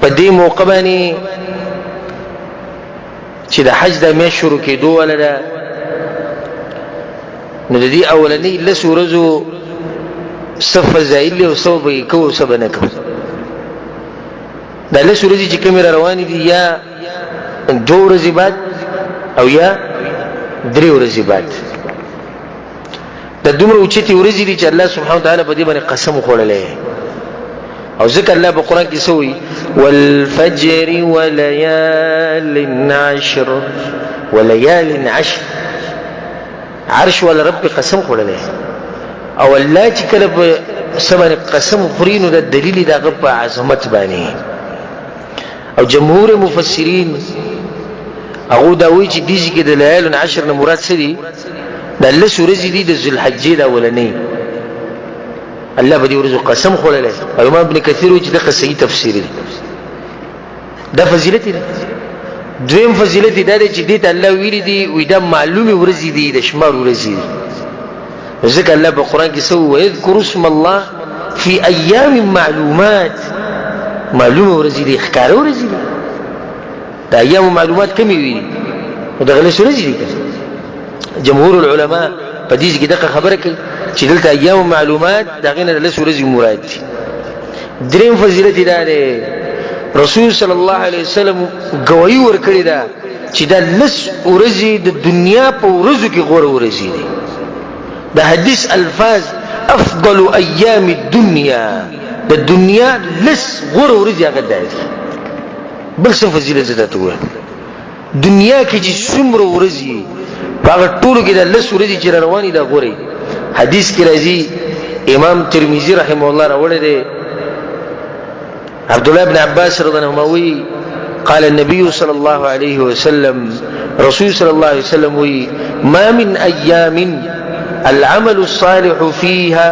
په دې موقع باندې چې د حج د میاشت شروع کېدو ولده نو د دې اولنۍ لس ورځو څه فضایل او څه به کوو څه به نه کوو. دا لس ورځې چې کومې را روانې دي یا 2 ورځې بعد او یا 3 ورځې بعد دا دومره اوچتې ورځې دي چې الله سبحانه وتعالی په دې باندې قسم وخوړلی او ذکر الله په قرآن کې سوی والفجر وليال عشر وليال عشر عرش ولا رب قسم خوړلی او الله چې کله په سبا قسم خوري نو د دلیل د هغه په عظمت باندې او جمهور مفسرین هغه دا وایي چې دې کې د لیال عشر نه مراد څه دي؟ د لس ورځې دي د ذوالحجې د اولنۍ الله په دې ورځو قسم خوړلی او امام ابن کثیر وایي چې دغه صحیح تفسیر دی. دا فضیلت دی. دویم فضیلت دا دی چې دې ته الله ویلي دي وایي دا معلومې ورځې دي د شمار ورځې دي ځکه الله په قرآن کې څه وایي واذکروا اسم الله فی ایام معلومات معلومه ورځې دي ښکاره ورځې دي د ایام معلومات کمې وي نو دغه لس ورځې دي. جمهور العلماء په دې کې دغه خبره کوي چې دلته ایام معلومات دغه نه لس ورځې مراد دي. دریم فضیلت دا دی رسول صلی الله علیه وسلم گواہی ورکړې ده چې دا لس ورځې د دنیا په ورځو کې غوره ورځې دي. د حدیث الفاظ افضل ایام الدنیا د دنیا لس غوره ورځې هغه ده. بل څه فضیلت ده ته وایي دنیا کې چې څومره ورځې هغه ټولو کې د لس ورځې چې روانې ده غوره. حدیث کې راځي امام ترمذی رحمه الله راوړی دی عبد الله بن عباس رضی الله عنهما قال النبي صلى الله عليه وسلم رسول صلى الله عليه وسلم ما من أيام العمل الصالح فيها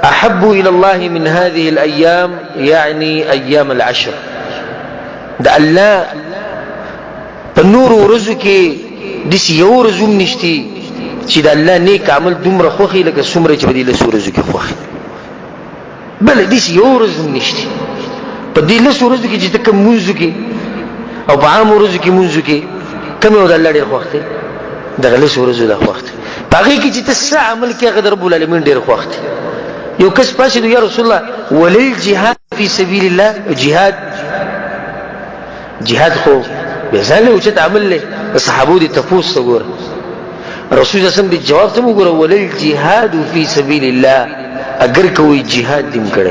أحب إلى الله من هذه الأيام يعني أيام العشر. دا الله بنور ورزو کې دس یو ورځ هم نشته چې د الله نیک عمل دومره خوښي لکه څومره چې په دې لس ورځو کې خوښي. بله دس یو ورځ هم نشته په دې لس ورځو کې چې ته کوم مونځ وکړې او په عام ورځو کې مونځ وکړې کوم یو د الله ډېر خوښ دی؟ دغه لس ورځو د خوښ دی. په هغې کې چې ته څه عمل کې هغه د رب العالمین ډېر خوښ دی. یو کس پاسېدو یا رسول الله وللجهاد فی سبیل الله جهاد خو بیا ځان له اوچت عمل دی د صحابو دې تپوس ته ګوره رسول صلی الله علیه وسلم دې جواب ته وګوره وللجهاد فی سبیل الله اگر کوئی جهاد دې هم کړی